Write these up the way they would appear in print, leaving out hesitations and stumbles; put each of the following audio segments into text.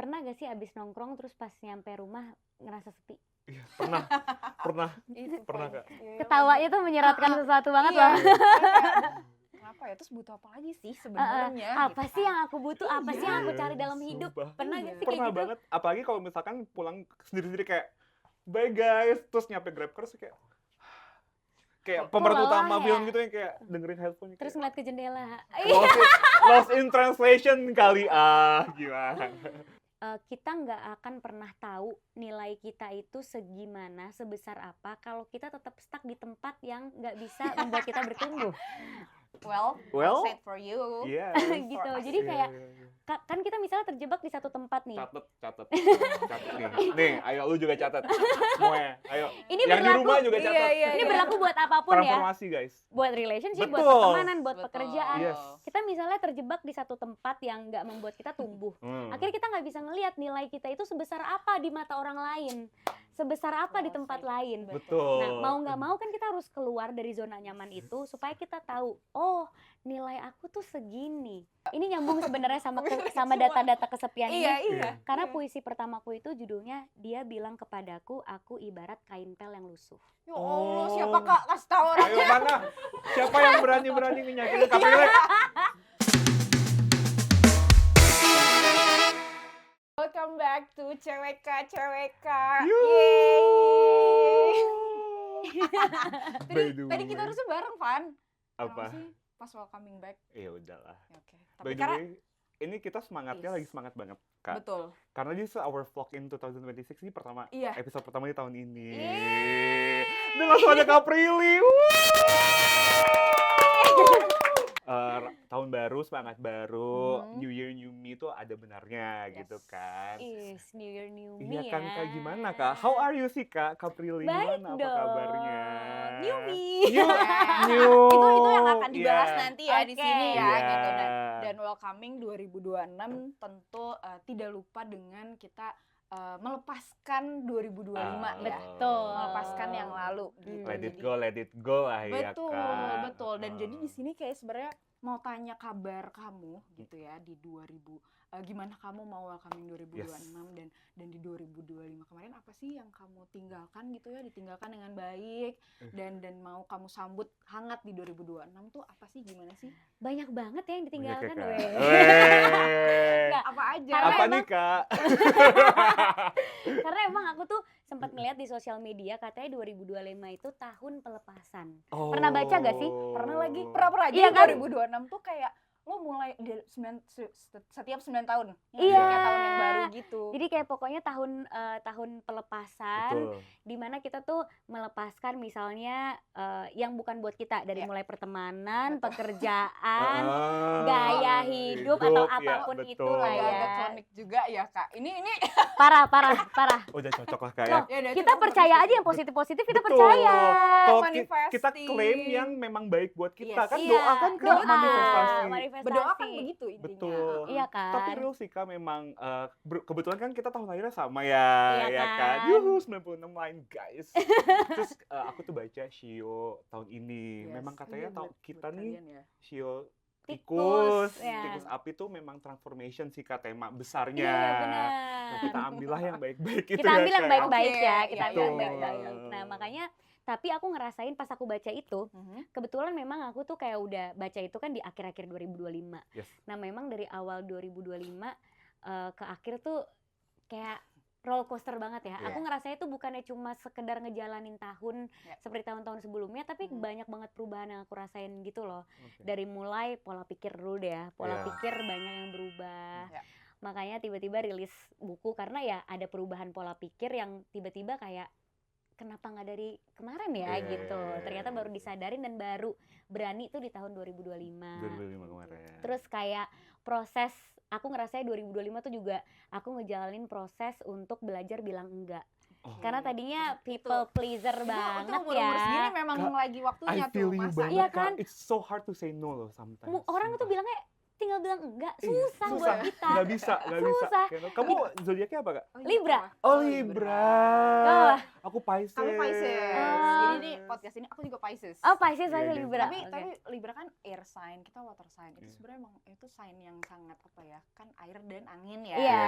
Pernah gak sih abis nongkrong terus pas nyampe rumah ngerasa sepi? Iya, pernah Kak. Ketawanya tuh menyeratkan sesuatu banget iya. loh. Kenapa ya? Terus butuh apa lagi sih sebenarnya? Apa sih yang aku butuh? Apa sih yang aku cari dalam hidup? Sumpah. Pernah gak sih Pernah kayak gitu? banget, apalagi kalau misalkan pulang sendiri-sendiri kayak bye guys, terus nyampe Grab car terus kayak pemeran lelah utama ya? film gitu yang kayak dengerin headphone Terus ngeliat ke jendela. lost in translation kali gimana. Kita nggak akan pernah tahu nilai kita itu segimana, sebesar apa kalau kita tetap stuck di tempat yang nggak bisa membuat kita bertumbuh. Well, said for you. Iya. Gitu. Jadi kayak kan kita misalnya terjebak di satu tempat nih. Catat nih, ayo lu juga catat semuanya, ayo. Ini yang di berlaku, rumah juga catat. Ini berlaku buat apapun ya. Transformasi guys. Buat relationship, buat Betul. pertemanan, buat pekerjaan. Yes. Kita misalnya terjebak di satu tempat yang nggak membuat kita tumbuh. Akhirnya kita nggak bisa ngelihat nilai kita itu sebesar apa di mata orang lain, sebesar apa di tempat lain. Betul. Nah, mau nggak mau kan kita harus keluar dari zona nyaman itu supaya kita tahu, oh nilai aku tuh segini. Ini nyambung sebenarnya sama data-data kesepian ini. Iya. Karena puisi pertamaku itu judulnya Dia Bilang Kepadaku, Aku Ibarat Kain Pel Yang Lusuh. Ya Allah, siapa Kak? Kasih tahu orang. Ayo mana? Siapa yang berani nyakitin Kaprilek? Welcome back to Ceweka. Tadi kita harusnya bareng, Van. Apa? Sih? Pas welcoming back. Ya udahlah. Oke. By Tapi the way, ini kita semangatnya lagi semangat banget, Kak. Betul. Karena this is our vlog in 2026 ini pertama, Iya. episode pertama di tahun ini. Dan langsung ada Kaprilly. Tahun baru, semangat baru, New Year, New Me itu ada benarnya gitu kan. Is New Year, New Me Iya kan ya. Kak, gimana Kak? How are you sih Kak? Kaprilly Baik gimana? Apa dong. kabarnya? New Me. New. Itu yang akan dibahas Iya. nanti ya di sini ya Iya. gitu dan welcoming 2026 tentu tidak lupa dengan kita melepaskan 2025 ya. Betul. Melepaskan yang lalu gitu. Let it go lah ya Betul, Kak. betul. Dan jadi di sini kayak sebenarnya mau tanya kabar kamu gitu ya di gimana kamu mau welcoming 2026 dan di 2025 kemarin apa sih yang kamu tinggalkan gitu ya, ditinggalkan dengan baik dan mau kamu sambut hangat di 2026 tuh apa sih, gimana sih? Banyak banget ya yang ditinggalkan, Banyak ya, Kak. weh. Nggak, Apa aja? Karena Apa emang- nih Kak? Karena emang aku tuh sempat ngeliat di sosial media katanya 2025 itu tahun pelepasan. Pernah baca gak sih? Pernah aja Iya kan? 2026 tuh kayak lo mulai setiap 9 tahun. Iya. Kayak tahun yang baru gitu. Jadi kayak pokoknya tahun pelepasan, Betul. dimana kita tuh melepaskan misalnya yang bukan buat kita, dari Iya. mulai pertemanan, pekerjaan, Ah, gaya hidup atau ya, apapun betul. itu lah ya. Agak klinik juga ya Kak. Ini Parah. Udah cocok lah Kak ya. Kita percaya aja yang positif-positif, kita Betul. percaya. Kalau Manifesting. kita klaim yang memang baik buat kita Yes. kan Iya, doa kan Kak, doa, manifestasi. berdoa kan begitu intinya. Betul. Iya kan? Tapi real sih Kak memang kebetulan kan kita tahun lahirnya sama ya, Iya ya kan? kan. Yuhu 96 lain guys. Terus aku tuh baca Shio tahun ini. Yes. Memang katanya Iya, buat kita nih kalian ya. Shio Tikus, tikus, ya. tikus api tuh memang transformation sih Kak, tema besarnya. Iya benar. Nah, kita ambillah yang baik-baik itu Kita ambil yang Kak. baik-baik Oke, ya, iya, kita ambil iya, yang iya, baik-baik. iya. Nah makanya, tapi aku ngerasain pas aku baca itu, kebetulan memang aku tuh kayak udah baca itu kan di akhir-akhir 2025. Yes. Nah memang dari awal 2025 ke akhir tuh kayak roller coaster banget ya. Iya. Aku ngerasanya tuh bukannya cuma sekedar ngejalanin tahun seperti tahun-tahun sebelumnya, tapi banyak banget perubahan yang aku rasain gitu loh. Oke. Dari mulai pola pikir dulu deh ya, pola Iya. pikir banyak yang berubah. Iya. Makanya tiba-tiba rilis buku karena ya ada perubahan pola pikir yang tiba-tiba kayak kenapa nggak dari kemarin ya Iya, gitu. iya, Ternyata iya. baru disadarin dan baru berani tuh di tahun 2025. 2005 kemarin. Terus kayak proses, aku ngerasanya 2025 tuh juga aku ngejalanin proses untuk belajar bilang enggak. Oh. Karena tadinya people pleaser banget itu umur ya. segini memang Kak, lagi waktunya I feel tuh you masa. banget Iya Kak. kan? It's so hard to say no loh sometimes. Orang tuh Sumpah. bilangnya tinggal bilang enggak, Iya, susah buat kita. Nggak bisa. Susah. Kamu zodiaknya apa Kak? Libra. Oh Libra. Oh. Aku Pisces. Kamu Pisces. Ah. Jadi nih podcast ini aku juga Pisces. Oh Pisces, Iya, saya iya. Libra. Tapi Oke. Libra kan air sign, kita water sign. Itu Iya. sebenarnya emang itu sign yang sangat apa ya? Kan air dan angin ya. Iya.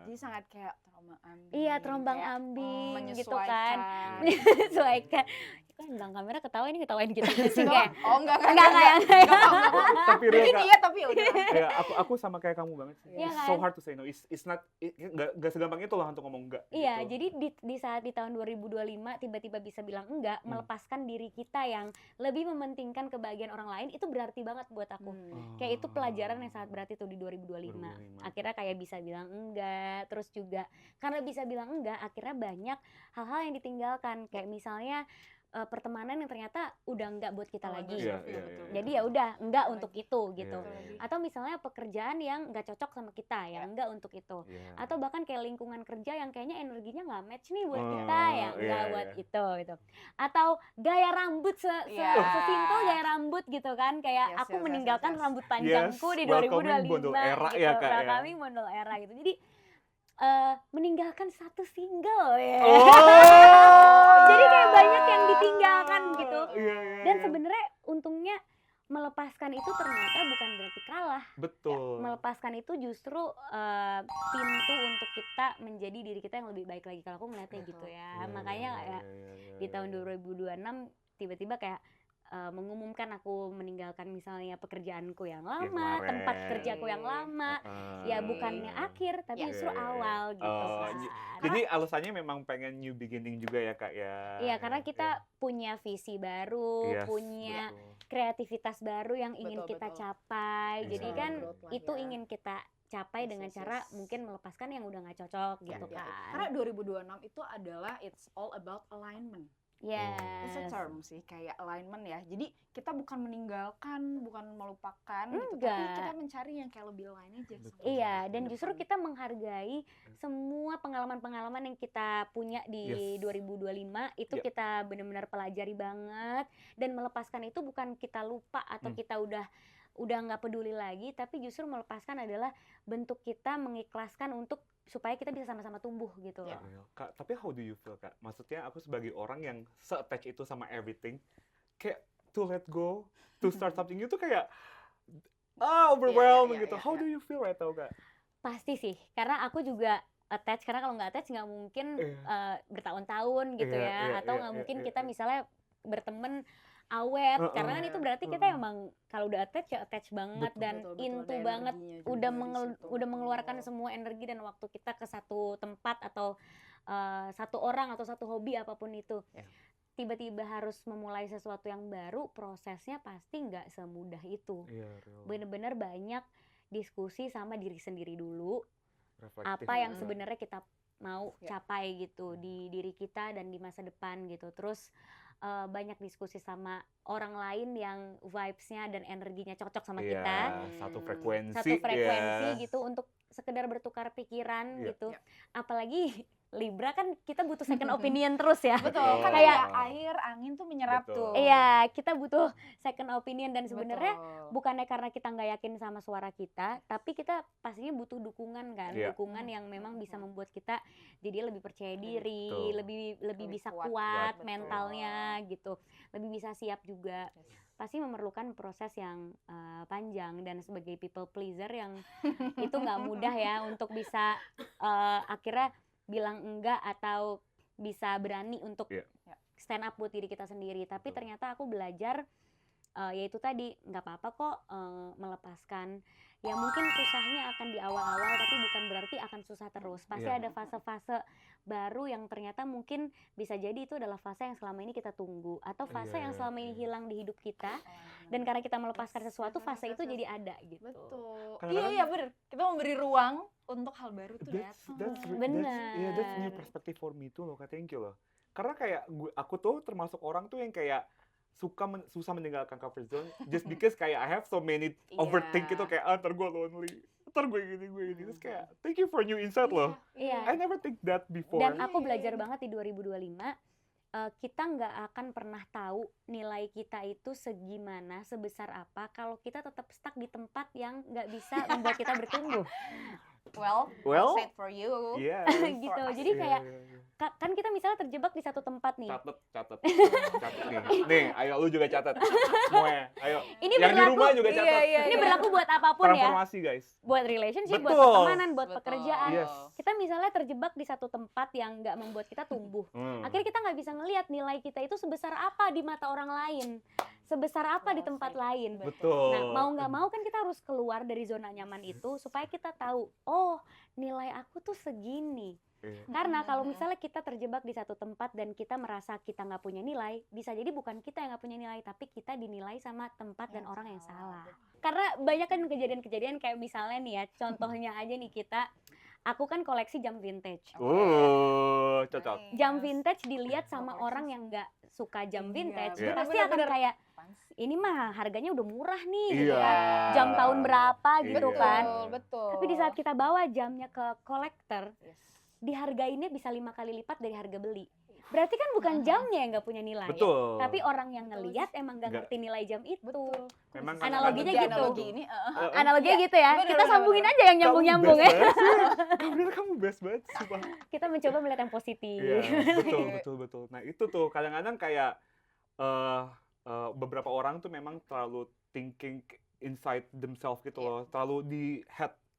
Jadi jadi sangat kayak terombang ambing. Iya, terombang kayak, ambing gitu menyesuaikan. kan. Menyesuaikan. Kan bang kamera ketawa ini ketawain gitu sih kayak. Oh enggak Enggak ya. Tapi real Mungkin Kak, iya tapi ya udah. ya aku sama kayak kamu banget sih. Iya It's kan? so hard to say no. It's not gak segampang itu lah untuk ngomong enggak. Iya, gitu. jadi di saat di tahun 2025 tiba-tiba bisa bilang enggak, melepaskan diri kita yang lebih mementingkan kebahagiaan orang lain, itu berarti banget buat aku. Kayak itu pelajaran yang sangat berarti tuh di 2025. 2025. Akhirnya kayak bisa bilang enggak, terus juga karena bisa bilang enggak, akhirnya banyak hal-hal yang ditinggalkan. Kayak misalnya pertemanan yang ternyata udah enggak buat kita lagi. Iya, betul, iya, betul. iya. Jadi ya udah enggak untuk itu gitu. Iya. Atau misalnya pekerjaan yang enggak cocok sama kita, ya enggak untuk itu. Iya. Atau bahkan kayak lingkungan kerja yang kayaknya energinya nggak match nih buat Oh, kita, ya iya, nggak iya. buat itu gitu. Atau gaya rambut Iya. sesimpel gaya rambut gitu kan, kayak Yes, aku yes, meninggalkan yes, yes. rambut panjangku Yes, di welcoming 2025 bondol era gitu. ya, Kak, ya. Welcoming bondol era gitu. Jadi meninggalkan satu single ya. Oh, Jadi kayak banyak yang ditinggalkan gitu. Iya, iya, Dan iya. sebenarnya untungnya melepaskan itu ternyata bukan berarti kalah. betul. Melepaskan itu justru pintu untuk kita menjadi diri kita yang lebih baik lagi, kalau aku ngeliatnya Betul. gitu ya. Iya, Makanya iya, kayak iya, iya, di tahun iya. 2026 tiba-tiba kayak mengumumkan aku meninggalkan misalnya pekerjaanku yang lama, kemarin. tempat kerjaku yang lama. Ya bukannya akhir tapi Iya. justru Iya, iya, iya. awal gitu Oh, kan. Jadi alasannya memang pengen new beginning juga ya Kak ya. Iya, karena kita punya visi baru, Yes, punya betul. kreativitas baru yang ingin Betul, kita betul. capai. Iya. Jadi kan Growth lah itu ya. ingin kita capai Yes, dengan yes, cara yes. mungkin melepaskan yang udah nggak cocok gitu Ya, kan. karena 2026 itu adalah it's all about alignment. It's a Yes. term sih, kayak alignment ya. Jadi kita bukan meninggalkan, bukan melupakan gitu, tapi Enggak. kita mencari yang kayak lebih lain aja. sama Iya, kita dan ke justru depan. kita menghargai semua pengalaman-pengalaman yang kita punya di Yes. 2025 itu Yep. kita benar-benar pelajari banget, dan melepaskan itu bukan kita lupa atau kita udah nggak peduli lagi, tapi justru melepaskan adalah bentuk kita mengikhlaskan untuk supaya kita bisa sama-sama tumbuh gitu Ya. loh. Kak, tapi how do you feel Kak? Maksudnya aku sebagai orang yang se-attach itu sama everything, kayak to let go, to start something itu kayak overwhelming Iya, gitu. iya, How iya. do you feel right now Kak? Pasti sih, karena aku juga attach, karena kalau nggak attach nggak mungkin bertahun-tahun gitu Iya, ya, iya, atau iya, nggak iya, mungkin iya, kita iya. misalnya berteman awet, karena kan itu berarti kita emang kalau udah attach ya attach banget Betul. dan Betul, into ada banget, energinya udah juga di situ. udah mengeluarkan semua energi dan waktu kita ke satu tempat atau satu orang atau satu hobi apapun itu. Ya. Tiba-tiba harus memulai sesuatu yang baru, prosesnya pasti nggak semudah itu. Iya, real. Bener-bener banyak diskusi sama diri sendiri dulu, Reflektif apa yang juga. sebenarnya kita mau Ya. capai gitu di diri kita dan di masa depan gitu. Terus banyak diskusi sama orang lain yang vibes-nya dan energinya cocok sama Iya, kita, satu frekuensi. satu frekuensi ya. gitu, untuk sekedar bertukar pikiran Iya. gitu. Iya. Apalagi Libra kan kita butuh second opinion terus ya. Betul, Betul. kan Kayak- kayak air, angin tuh menyerap Betul. tuh. Iya, kita butuh second opinion, dan sebenarnya Betul. bukannya karena kita nggak yakin sama suara kita, tapi kita pastinya butuh dukungan kan, Iya. dukungan yang memang bisa membuat kita jadi lebih percaya diri, Betul. lebih Lebih bisa kuat, kuat betul. mentalnya gitu, lebih bisa siap juga. Yes. Pasti memerlukan proses yang panjang, dan sebagai people pleaser yang itu nggak mudah ya untuk bisa akhirnya bilang enggak atau bisa berani untuk Iya. stand up buat diri kita sendiri. Tapi Betul. ternyata aku belajar yaitu tadi, nggak apa-apa kok melepaskan. Ya mungkin susahnya akan di awal-awal, tapi bukan berarti akan susah terus. Pasti Iya. ada fase-fase baru yang ternyata mungkin bisa jadi itu adalah fase yang selama ini kita tunggu, atau fase Iya, yang selama ini iya. hilang di hidup kita, dan karena kita melepaskan sesuatu, fase itu jadi ada gitu. Betul. Kadang-kadang- Iya bener. Kita memberi ruang untuk hal baru tuh datang. Bener. That's new perspective for me tuh loh Kak, thank you loh. Karena kayak aku tuh termasuk orang tuh yang kayak susah meninggalkan comfort zone just because kayak I have so many overthink Iya. gitu, kayak ntar gue lonely, ntar gue gini terus kayak thank you for new insight loh. Iya. I never think that before. Dan aku Iya. belajar banget di 2025, kita nggak akan pernah tahu nilai kita itu segimana, sebesar apa, kalau kita tetap stuck di tempat yang nggak bisa membuat kita bertumbuh. well, Well, said for you. Yes. gitu. us. Jadi Iya, kayak iya, iya. kan kita misalnya terjebak di satu tempat nih. Catet nih. Nih, ayo lu juga catat. Semuanya, ayo. Ini Yang di berlaku rumah juga Iya, catat. iya, ini iya. berlaku buat apapun ya. Transformasi, guys. Buat relationship, buat Betul. pertemanan, buat Betul. pekerjaan. Yes. Kita misalnya terjebak di satu tempat yang nggak membuat kita tumbuh. Akhirnya kita nggak bisa ngelihat nilai kita itu sebesar apa di mata orang lain, sebesar apa di Well tempat said. lain. Betul. Nah, mau nggak mau kan kita harus keluar dari zona nyaman itu supaya kita tahu, oh nilai aku tuh segini. Iya. Karena kalau misalnya kita terjebak di satu tempat dan kita merasa kita nggak punya nilai, bisa jadi bukan kita yang nggak punya nilai, tapi kita dinilai sama tempat dan orang yang salah. Karena banyak kan kejadian-kejadian kayak misalnya nih ya, contohnya aja nih aku kan koleksi jam vintage. Cocok. Jam vintage dilihat sama Koleksi orang yang nggak suka jam Iya, vintage, Iya. dia pasti akan bener-bener. kayak Apaan sih? ini mah harganya udah murah nih gitu Iya. kan. Jam tahun berapa gitu Iya. kan. Betul. Tapi di saat kita bawa jamnya ke kolektor, Yes. dihargainnya bisa 5 kali lipat dari harga beli. Berarti kan bukan jamnya yang nggak punya nilai. Betul. Tapi orang yang Betul. ngelihat emang nggak Nggak. ngerti nilai jam itu. Betul. Memang Analoginya Di gitu. Analogi ini, Analoginya Iya, gitu ya. bener, Kita bener, sambungin bener. aja yang nyambung-nyambung ya. Kamu best banget, sumpah. Kita mencoba melihat yang positif. Iya, betul. Nah, itu tuh kadang-kadang kayak beberapa orang tuh memang terlalu thinking inside themselves gitu Iya. loh, terlalu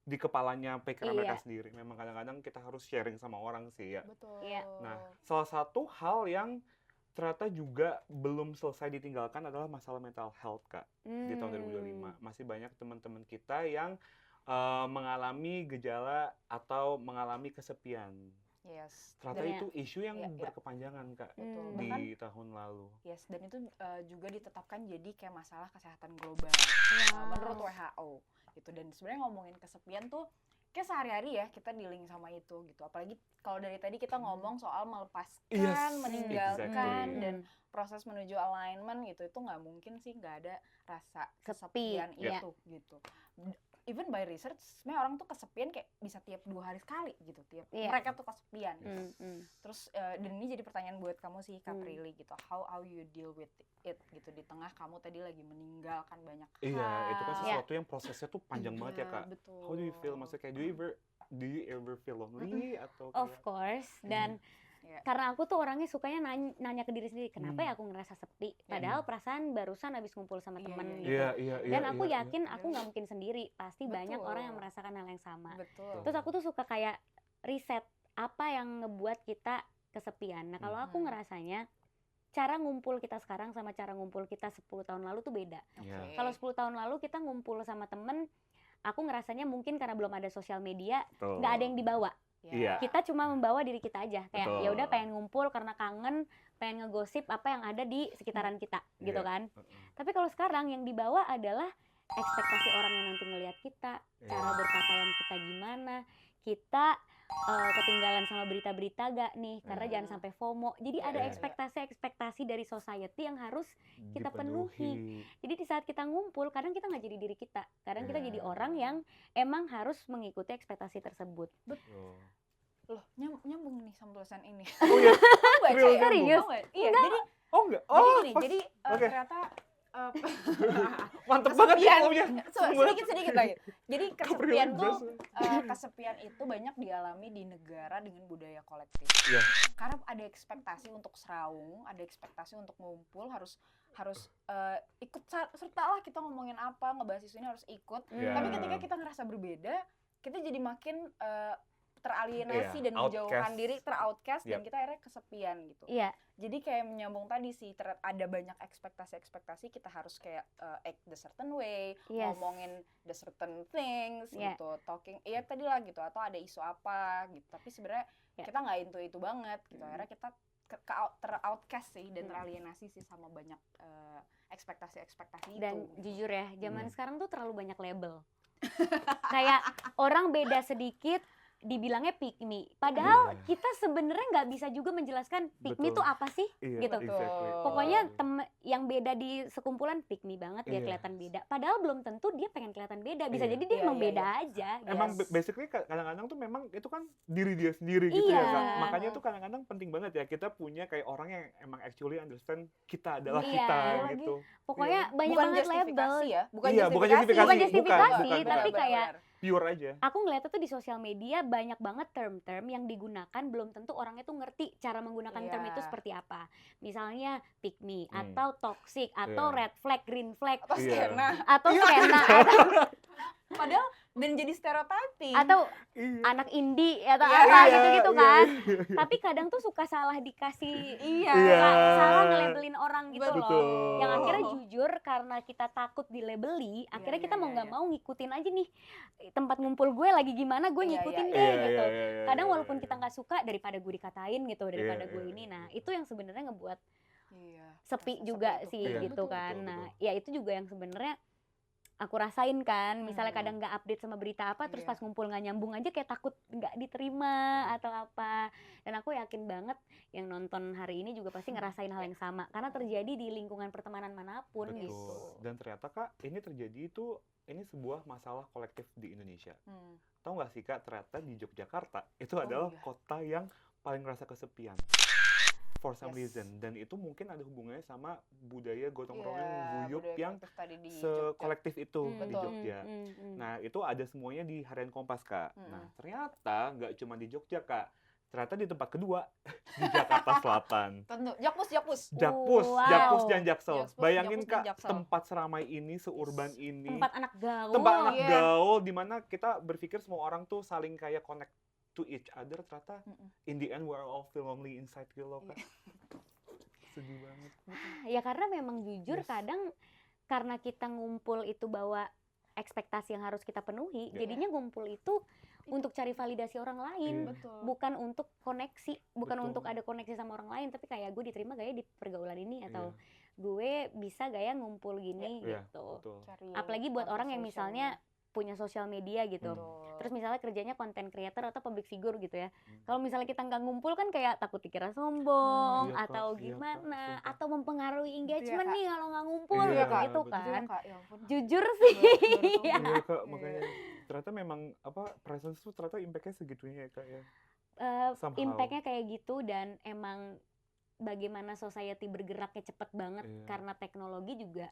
di kepalanya pikiran Iya. mereka sendiri. Memang kadang-kadang kita harus sharing sama orang sih ya. Betul. Iya. Nah, salah satu hal yang ternyata juga belum selesai ditinggalkan adalah masalah mental health, Kak. Di tahun 2025 masih banyak teman-teman kita yang mengalami gejala atau mengalami kesepian. Yes. Ternyata Dan- itu isu yang Iya, iya. berkepanjangan, Kak, Betul. Hmm. di Bahkan tahun lalu. yes, dan itu juga ditetapkan jadi kayak masalah kesehatan global Wow. menurut WHO gitu. Dan sebenarnya ngomongin kesepian tuh kayak sehari-hari ya kita dealing sama itu gitu. Apalagi kalau dari tadi kita ngomong soal melepaskan, Yes, meninggalkan exactly. dan proses menuju alignment gitu, itu nggak mungkin sih nggak ada rasa Sepi, kesepian iya. itu gitu. Even by research, sebenarnya orang tuh kesepian kayak bisa tiap 2 hari sekali gitu, tiap Iya. mereka tuh kesepian. Gitu. Hmm. Terus dan ini jadi pertanyaan buat kamu sih, Kak Hmm. Prilly gitu. How you deal with it gitu di tengah kamu tadi lagi meninggalkan banyak hal. Iya, itu kan Iya. sesuatu yang prosesnya tuh panjang banget ya, Iya, Kak. Betul. How do you feel? Maksudnya kayak do you ever feel lonely atau Of kayak course. Dan Iya. karena aku tuh orangnya sukanya nanya ke diri sendiri, kenapa Hmm. ya aku ngerasa sepi? Padahal perasaan barusan habis ngumpul sama Iya, temen iya, gitu. Iya. Dan aku iya. yakin aku nggak mungkin sendiri. Pasti banyak Betul. orang yang merasakan hal yang sama. Betul. Terus aku tuh suka kayak riset apa yang ngebuat kita kesepian. Nah, kalau aku Mhm. ngerasanya cara ngumpul kita sekarang sama cara ngumpul kita 10 tahun lalu tuh beda. Iya. Oke. Kalau 10 tahun lalu kita ngumpul sama temen, aku ngerasanya mungkin karena belum ada sosial media, Betul. nggak ada yang dibawa. Iya. Kita cuma membawa diri kita aja. Kayak Betul. ya udah pengen ngumpul karena kangen, pengen ngegosip apa yang ada di sekitaran kita, gitu Iya. kan. Heeh. Tapi kalau sekarang yang dibawa adalah ekspektasi orang yang nanti ngelihat kita, cara Iya. berpakaian kita gimana, kita ketinggalan sama berita-berita gak nih, karena Iya. jangan sampai FOMO. Jadi ada Iya. ekspektasi-ekspektasi dari society yang harus kita penuhi. Jadi di saat kita ngumpul, kadang kita nggak jadi diri kita. Kadang kita Iya. jadi orang yang emang harus mengikuti ekspektasi tersebut. Betul. Loh, nyambung nih sama tulisan ini. Oh iya. Kamu baca ya? Serius? Tahu nggak? Iya, jadi Oh enggak. jadi Oh, gini, pas. jadi Oke. ternyata Mantep banget ya kesepian. ngomongnya. sedikit lagi. Jadi kesepian Keprilan tuh biasa. kesepian itu banyak dialami di negara dengan budaya kolektif. Iya. Karena ada ekspektasi untuk seraung, ada ekspektasi untuk ngumpul, harus ikut sertalah kita ngomongin apa, ngebahas isu ini harus ikut. Iya. Tapi ketika kita ngerasa berbeda, kita jadi makin teralienasi Iya, dan menjauhkan outcast. diri, teroutcast dan Yep. kita akhirnya kesepian gitu. Iya, Jadi kayak menyambung tadi sih, ada banyak ekspektasi kita harus kayak act the certain way, Yes. ngomongin the certain things Yeah. gitu, talking, iya tadi lah gitu, atau ada isu apa gitu. Tapi sebenarnya Yeah. kita nggak into itu banget gitu. Akhirnya kita teroutcast sih dan teralienasi sih sama banyak ekspektasi dan itu. jujur ya, zaman Hmm. sekarang tuh terlalu banyak label. Kayak orang beda sedikit dibilangnya pick me. Padahal Iya. kita sebenarnya nggak bisa juga menjelaskan pick me Betul. tuh apa sih? Iya, gitu. exactly. Pokoknya yang beda di sekumpulan pick me banget, dia Iya. kelihatan beda. Padahal belum tentu dia pengen kelihatan beda. Bisa Iya. jadi dia Iya, emang iya, beda iya. aja. Emang Yes. basically kadang-kadang tuh memang itu kan diri dia sendiri gitu ya, Iya. Kak. Makanya tuh kadang-kadang penting banget ya kita punya kayak orang yang emang actually understand kita adalah Iya. kita Lagi. gitu. Pokoknya banyak Bukan banget label. justifikasi ya, bukan Iya, bukan justifikasi. bukan justifikasi, justifikasi, bukan, tapi bukan. kayak Pure aja. Aku ngeliatnya tuh di sosial media banyak banget term-term yang digunakan belum tentu orangnya tuh ngerti cara menggunakan term itu Iya. seperti apa. Misalnya pick me Hmm. atau toxic atau Iya. red flag, green flag Atau Iya. skena. atau skena atau Padahal dan jadi stereotyping. atau Iya. anak indie atau Iya, apa Iya, gitu-gitu iya, kan. iya. Tapi kadang tuh suka salah dikasih Iya. Iya. salah nge-labelin orang gitu loh. Betul. Yang akhirnya jujur karena kita takut dilabeli, akhirnya kita mau nggak mau ngikutin aja nih tempat ngumpul gue lagi gimana, gue Iya, ngikutin iya, deh Iya, gitu. iya, iya, iya, Kadang iya, walaupun iya. kita nggak suka daripada gue dikatain gitu, daripada Iya, gue iya, ini. iya, Nah, iya. itu yang sebenarnya ngebuat Iya. sepi Rasa juga sepi itu. sih Iya, gitu betul, kan. betul, Nah, betul. ya itu juga yang sebenarnya aku rasain kan. Misalnya Hmm. kadang nggak update sama berita apa, terus Iya. pas ngumpul nggak nyambung aja kayak takut nggak diterima atau apa. Dan aku yakin banget yang nonton hari ini juga pasti ngerasain hal yang sama karena terjadi di lingkungan pertemanan manapun Betul. gitu. Dan ternyata Kak, ini terjadi itu ini sebuah masalah kolektif di Indonesia. Hmm. Tahu nggak sih Kak, ternyata di Yogyakarta itu Oh, adalah iya. kota yang paling ngerasa kesepian. For some Yes. reason. Dan itu mungkin ada hubungannya sama budaya gotong royong Iya, guyup budaya yang kolektif tadi di Jogja. sekolektif itu di Betul. Jogja. Nah, itu ada semuanya di Harian Kompas, Kak. Mm-mm. Nah, ternyata nggak cuma di Jogja, Kak. Ternyata di tempat kedua, di Jakarta Selatan. Tentu. Jakpus, Jakpus. Jakpus, Wow. Jakpus dan Jaksel. Jakpus, Bayangin Jakpus dan Kak, Jaksel. tempat seramai ini, seurban ini, Tempat anak gaul. tempat anak iya. gaul, di mana kita berpikir semua orang tuh saling kayak connect to each other. Ternyata Mm-mm. in the end we're all feel lonely inside gitu loh, Kak. Iya. Sedih banget. Ya karena memang jujur Yes. kadang karena kita ngumpul itu bawa ekspektasi yang harus kita penuhi, Iya. jadinya ngumpul itu untuk cari validasi orang lain, Iya. Betul. bukan untuk koneksi, bukan Betul. untuk ada koneksi sama orang lain, tapi kayak gue diterima gak ya di pergaulan ini atau Iya. gue bisa gak ya ngumpul gini Iya, gitu. betul. Cari Apalagi buat orang yang social misalnya punya sosial media gitu. Betul. Terus misalnya kerjanya content creator atau public figure gitu ya. Hmm. Kalau misalnya kita nggak ngumpul kan kayak takut dikira sombong Iya, Kak. atau Iya, Kak. gimana Sumpah. atau mempengaruhi engagement Kak. nih kalau nggak ngumpul Iya, gitu, Kak. gitu Betul. Betul, kan. Kak, ya ampun. Jujur sih. Iya. Iya, Kak, Iya. makanya ternyata memang apa presence tuh ternyata impact-nya segitunya ya, Kak ya. Somehow. Impact-nya kayak gitu dan emang bagaimana society bergeraknya cepet banget Iya. karena teknologi juga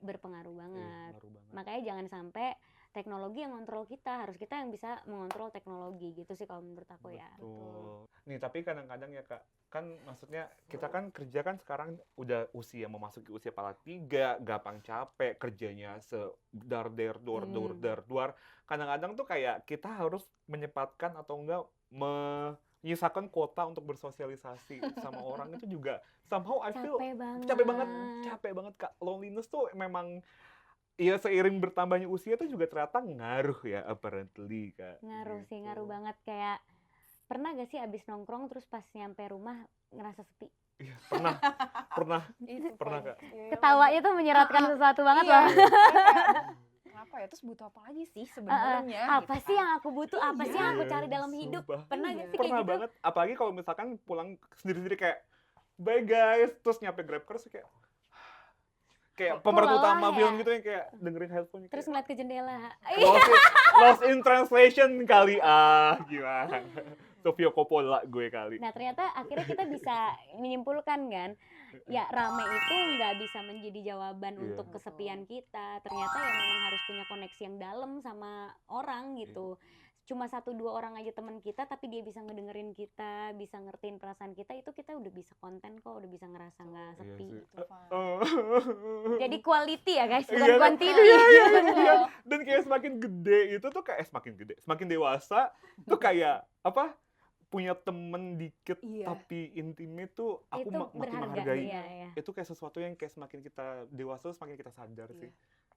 berpengaruh Iya, banget. ngaruh banget. Makanya jangan sampai teknologi yang ngontrol kita, harus kita yang bisa mengontrol teknologi gitu sih kalau menurut aku ya. Betul. Nih, tapi kadang-kadang ya, Kak, kan maksudnya kita kan kerja kan sekarang udah usia memasuki usia kepala 3, gampang capek, kerjanya dar-dar-duar. Kadang-kadang tuh kayak kita harus menyempatkan atau enggak menyisakan kuota untuk bersosialisasi sama orang itu juga somehow I feel capek banget Kak. Loneliness tuh memang ya seiring bertambahnya usia tuh juga ternyata ngaruh ya apparently Kak. Ngaruh sih, Gitu. ngaruh banget. Kayak pernah gak sih abis nongkrong terus pas nyampe rumah ngerasa sepi? Iya, pernah Itu Pernah, paling- Kak. Iya, Ketawanya tuh menyeratkan sesuatu banget iya. loh. Kenapa ya? Terus butuh apa lagi sih sebenarnya? Apa gitu sih kan? yang aku butuh? Apa sih yang aku Iya, cari dalam hidup? sumpah. Pernah Iya. gak sih kayak Pernah gitu? banget, apalagi kalau misalkan pulang sendiri-sendiri kayak bye guys, terus nyampe Grab Car terus kayak Kok pemeran lelah utama ya? film gitu yang kayak dengerin headphone Terus kayak, ngeliat ke jendela. lost in translation kali gimana Sofia Coppola gue kali. Nah ternyata akhirnya kita bisa menyimpulkan kan, ya rame itu nggak bisa menjadi jawaban Iya. untuk kesepian kita. Ternyata ya memang harus punya koneksi yang dalam sama orang gitu. Cuma 1-2 orang aja teman kita, tapi dia bisa ngedengerin kita, bisa ngertiin perasaan kita, itu kita udah bisa konten kok, udah bisa ngerasa nggak Iya sepi. sih. Itu, Van. Jadi quality ya guys, bukan Iya, quantity. Iya. Dan kayak semakin gede itu tuh kayak semakin dewasa tuh kayak apa? Punya temen dikit Iya. tapi intimate tuh aku Itu makin berharga. menghargai. Iya, iya. Itu kayak sesuatu yang kayak semakin kita dewasa semakin kita sadar Iya. sih.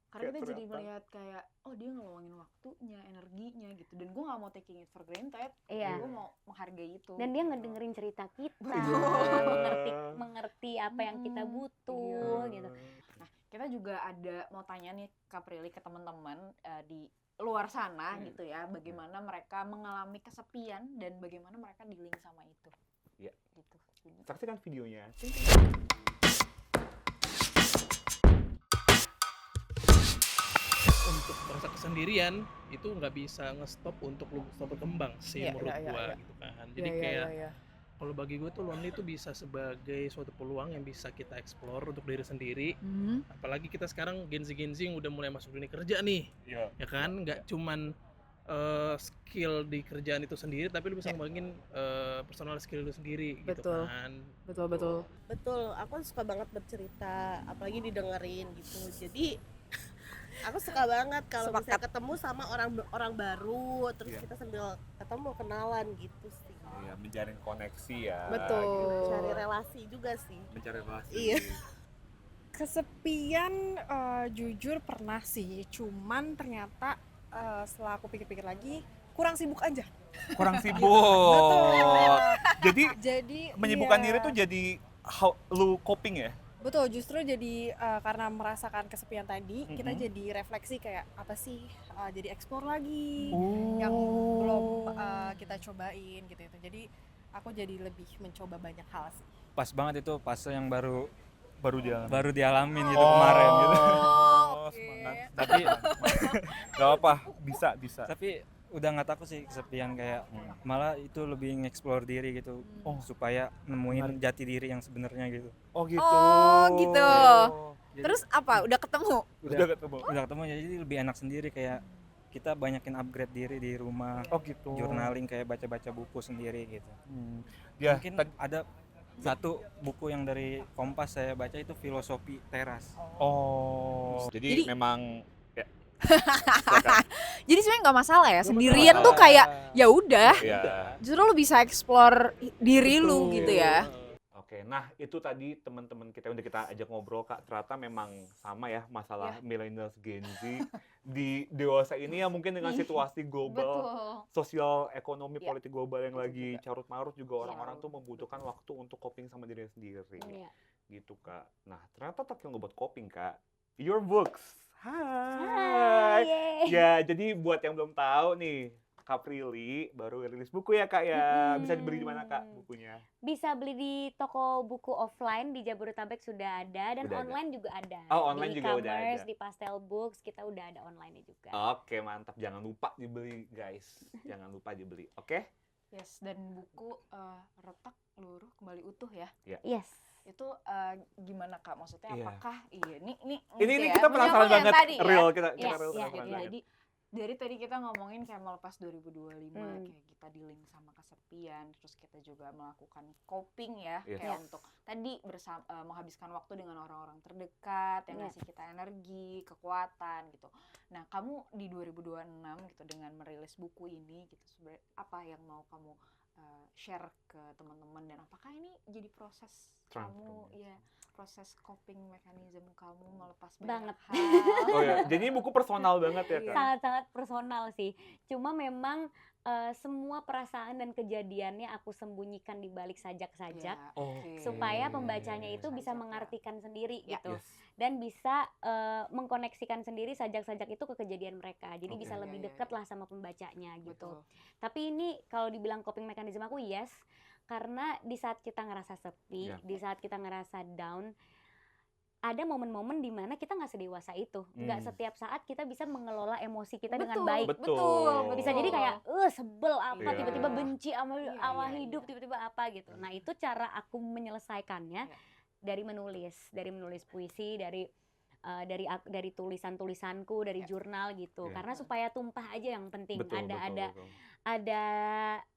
Karena Kayak kita jadi ternyata. melihat kayak, oh dia ngeluangin waktunya, energinya gitu. Dan gue gak mau taking it for granted. Iya. Gue mau menghargai itu. Dan dia gitu. ngedengerin cerita kita, Betul. mengerti apa yang kita Mm-mm. butuh Iya. gitu. Nah, kita juga ada mau tanya nih Kak Prilly ke teman-teman di luar sana gitu ya, bagaimana mereka mengalami kesepian dan bagaimana mereka dealing sama itu. Iya. Gitu. Saksikan videonya. Untuk merasa kesendirian itu nggak bisa nge-stop untuk lu bisa berkembang sih Iya, menurut iya, gua iya. gitu kan. Jadi kayak Kalau bagi gue tuh lonely itu bisa sebagai suatu peluang yang bisa kita explore untuk diri sendiri. Apalagi kita sekarang Gen Z yang udah mulai masuk dunia kerja nih, Iya. ya kan? Nggak cuman skill di kerjaan itu sendiri, tapi lu bisa ngembangin personal skill lu sendiri gitu Betul. kan. Betul, aku suka banget bercerita, apalagi didengerin gitu. Jadi aku suka banget kalau misalnya ketemu sama orang baru, terus kita sambil ketemu kenalan gitu sih. Iya, menjalin koneksi ya. Betul. Cari relasi juga sih. Mencari relasi. Iya. Kesepian jujur pernah sih, cuman ternyata setelah aku pikir-pikir lagi kurang sibuk aja. Kurang sibuk. Jadi Jadi menyibukkan iya, diri tuh jadi lu coping ya? betul, justru jadi karena merasakan kesepian tadi kita jadi refleksi kayak apa sih, jadi explore lagi yang belum kita cobain gitu. Jadi aku jadi lebih mencoba banyak hal sih. Pas banget itu fase yang baru Baru dia. dialamin gitu kemarin gitu. Oh, semangat. Tapi Gak apa, bisa. tapi udah nggak takut sih kesepian, kayak malah itu lebih nge-explore diri gitu, supaya nemuin jati diri yang sebenarnya gitu. Oh gitu. Oh, gitu. Jadi Terus apa? Udah ketemu? Udah ketemu. udah ketemu, jadi lebih enak sendiri, kayak kita banyakin upgrade diri di rumah, Oh gitu. journaling, kayak baca-baca buku sendiri gitu. Ya, Mungkin ada satu buku yang dari Kompas saya baca, itu Filosofi Teras. Oh. Jadi Jadi- memang Jadi sebenarnya nggak masalah ya, sendirian tuh kayak ya udah. ya. Justru lu bisa explore diri lu gitu ya. Oke, nah itu tadi teman-teman kita yang udah kita ajak ngobrol, Kak. Ternyata memang sama ya masalah millennials Gen Z di dewasa ini ya, mungkin dengan situasi global, sosial, ekonomi, Iya. politik global yang lagi carut-marut juga orang-orang tuh membutuhkan waktu untuk coping sama dirinya sendiri. Iya. Gitu, Kak. Nah, ternyata tak yang buat coping, Kak. Your books. Hai, Hai. yeay. Ya, jadi buat yang belum tahu nih, Kak Prilly baru rilis buku ya, Kak ya. Bisa dibeli di mana, Kak, bukunya? Bisa beli di toko buku offline di Jabodetabek sudah ada, dan Udah ada. online juga ada. Oh, online di juga udah e-commerce, ada. di Pastel Books kita udah ada online juga. Oke, mantap. Jangan lupa dibeli, guys. Jangan lupa dibeli. Oke? Yes, dan buku Retak Luruh Kembali Utuh ya. Yes. Itu gimana Kak? Maksudnya Iya. apakah ini Ini gitu kita ya, penasaran menyambung yang banget. tadi ya. Real, kita Yes, real iya, penasaran Gitu. banget. Jadi dari tadi kita ngomongin kayak melepas 2025, kayak kita dealing sama kesepian, terus kita juga melakukan coping ya, Yes. kayak untuk tadi menghabiskan waktu dengan orang-orang terdekat yang Iya. ngasih kita energi, kekuatan gitu. Nah, kamu di 2026 gitu dengan merilis buku ini gitu, sebenarnya apa yang mau kamu share ke teman-teman, dan apakah ini jadi proses kamu ya, proses coping mechanism kamu melepas banyak Banget. hal? Oh ya, jadi ini buku personal banget ya, Kak? Sangat-sangat personal sih. Cuma memang semua perasaan dan kejadiannya aku sembunyikan di balik sajak-sajak, Ya, Oh, oke. supaya pembacanya itu bisa Sajak ya. mengartikan sendiri Ya. gitu. Yes. Dan bisa mengkoneksikan sendiri sajak-sajak itu ke kejadian mereka. Jadi Oke. bisa lebih Ya, ya, dekat ya. lah sama pembacanya gitu. Betul. Tapi ini kalau dibilang coping mechanism aku yes, karena di saat kita ngerasa sepi, Ya. di saat kita ngerasa down, ada momen-momen di mana kita nggak sedewasa itu. Nggak setiap saat kita bisa mengelola emosi kita dengan baik. Betul. Bisa jadi kayak sebel apa, Iya. tiba-tiba benci sama Iya, sama iya, hidup, iya. tiba-tiba apa gitu. Nah, itu cara aku menyelesaikannya Iya. dari menulis puisi, dari tulisan-tulisanku, dari Iya. jurnal gitu. Iya. Karena supaya tumpah aja yang penting. Betul, ada betul. ada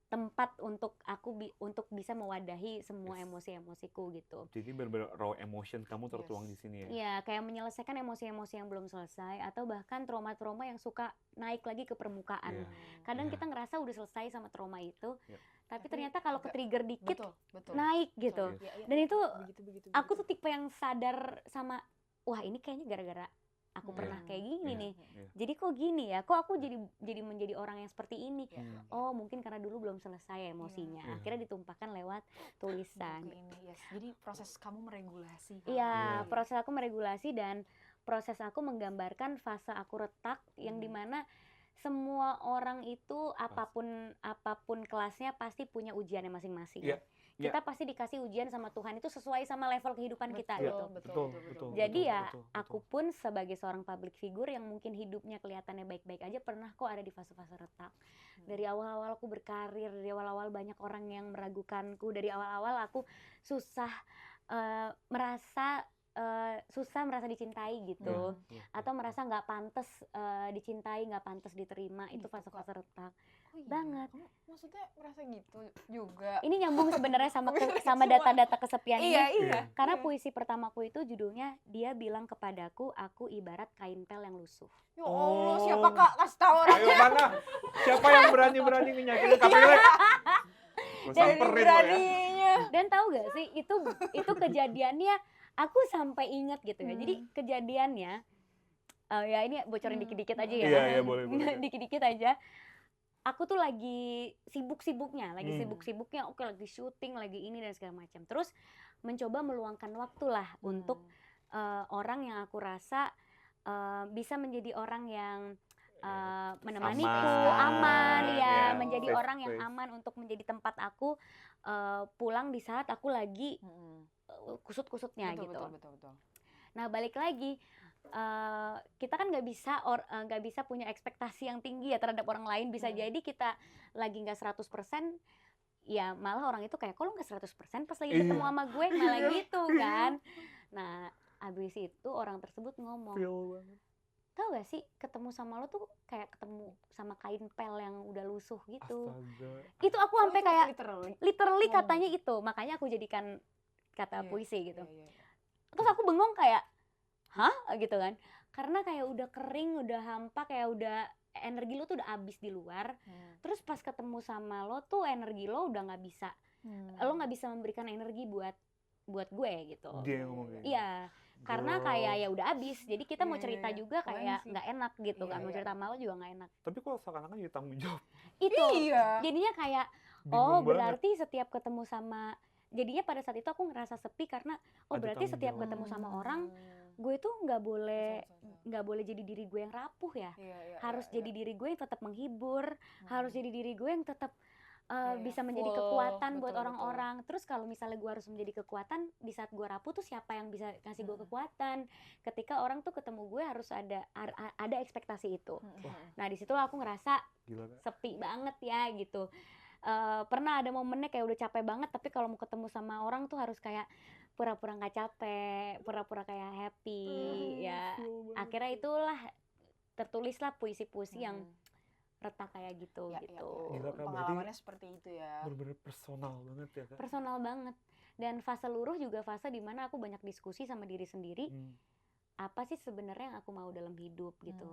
tempat untuk aku untuk bisa mewadahi semua Yes. emosi-emosiku gitu. Jadi benar-benar raw emotion kamu tertuang di sini ya? Iya, kayak menyelesaikan emosi-emosi yang belum selesai, atau bahkan trauma-trauma yang suka naik lagi ke permukaan. Iya. Kadang Iya. kita ngerasa udah selesai sama trauma itu, Iya. tapi Tapi ternyata kalau nggak- ke-trigger dikit Betul. naik gitu. Yes. Iya, iya, Dan itu begitu. Aku tuh tipe yang sadar sama, wah ini kayaknya gara-gara aku Iya. pernah kayak gini Iya. nih. Iya. Jadi kok gini ya? Kok aku jadi menjadi orang yang seperti ini? Iya. Oh, mungkin karena dulu belum selesai emosinya. Iya. Akhirnya ditumpahkan lewat tulisan. Buku ini, yes. Jadi proses kamu meregulasi. Iya, Iya. proses aku meregulasi dan proses aku menggambarkan fase aku retak yang dimana semua orang itu apapun kelasnya pasti punya ujiannya masing-masing. Iya, iya. Kita pasti dikasih ujian sama Tuhan itu sesuai sama level kehidupan kita Iya, gitu. betul. Jadi ya betul. aku pun sebagai seorang public figure yang mungkin hidupnya kelihatannya baik-baik aja pernah kok ada di fase-fase retak. Dari awal-awal aku berkarir, dari awal-awal banyak orang yang meragukanku, dari awal-awal aku susah merasa dicintai gitu, Iya. atau merasa nggak pantas dicintai, nggak pantas diterima, itu fase-fase retak Oh iya, banget. kamu maksudnya merasa gitu juga? Ini nyambung sebenarnya sama sama Semua. data-data kesepian ini. Iya. Karena puisi pertamaku itu judulnya Dia Bilang Kepadaku, Aku Ibarat Kain pel yang lusuh. Ya Allah, Oh. siapa Kak? Kasih tahu orang. Ayo mana? Siapa yang berani nyakitin Kak Pilek? Gua samperin lo ya. Beraninya. Dan tahu gak sih itu kejadiannya aku sampai ingat gitu ya. Jadi kejadiannya ya ini bocorin dikit-dikit aja ya. Iya, boleh. Dikit-dikit aja. Aku tuh lagi sibuk-sibuknya, Hmm. oke lagi syuting, lagi ini dan segala macam. Terus mencoba meluangkan waktu lah untuk orang yang aku rasa bisa menjadi orang yang menemaniku, aman ya, menjadi safe orang yang place. aman untuk menjadi tempat aku pulang di saat aku lagi kusut-kusutnya gitu. Betul. Nah balik lagi kita kan nggak bisa punya ekspektasi yang tinggi ya terhadap orang lain. Bisa jadi kita lagi nggak 100%, ya malah orang itu kayak kok lu nggak 100% pas lagi ketemu sama gue, malah gitu kan. Nah abis itu orang tersebut ngomong, Feel banget. tau gak sih ketemu sama lo tuh kayak ketemu sama kain pel yang udah lusuh gitu. Astaga. Itu aku sampai kayak literally Oh. katanya itu, makanya aku jadikan kata Iya, puisi gitu. Iya. Terus aku bengong kayak hah gitu kan, karena kayak udah kering, udah hampa, kayak udah energi lo tuh udah habis di luar. Terus pas ketemu sama lo tuh energi lo udah nggak bisa, lo nggak bisa memberikan energi buat gue gitu. Dia yang ngomong kayak gitu. Iya, karena Girl. kayak ya udah habis, jadi kita mau Iya, cerita iya. juga Keren kayak sih. nggak enak gitu kan, Iya, mau iya. cerita sama lo juga nggak enak. Tapi kok seakan-akan jadi tanggung jawab. Itu Iya. jadinya kayak Bingung oh banget. berarti setiap ketemu sama, jadinya pada saat itu aku ngerasa sepi karena oh Ada berarti tanggung setiap jawab. ketemu sama orang gue tuh nggak boleh jadi diri gue yang rapuh ya, harus jadi diri gue yang tetap menghibur, harus jadi diri gue yang tetap bisa menjadi full, kekuatan buat betul, orang-orang. Terus kalau misalnya gue harus menjadi kekuatan di saat gue rapuh tuh siapa yang bisa kasih gue kekuatan? Ketika orang tuh ketemu gue harus ada ekspektasi itu. Nah disitulah aku ngerasa Gila kan? sepi banget ya gitu. Pernah ada momennya kayak udah capek banget, tapi kalau mau ketemu sama orang tuh harus kayak pura-pura nggak capek, pura-pura kayak happy ya. Akhirnya itulah tertulislah puisi-puisi yang retak kayak gitu gitu. Gila, Kak, berarti Pengalamannya seperti itu ya. Bener-bener personal banget ya Kak. Personal banget. Dan fase luruh juga fase dimana aku banyak diskusi sama diri sendiri. Apa sih sebenarnya yang aku mau dalam hidup gitu.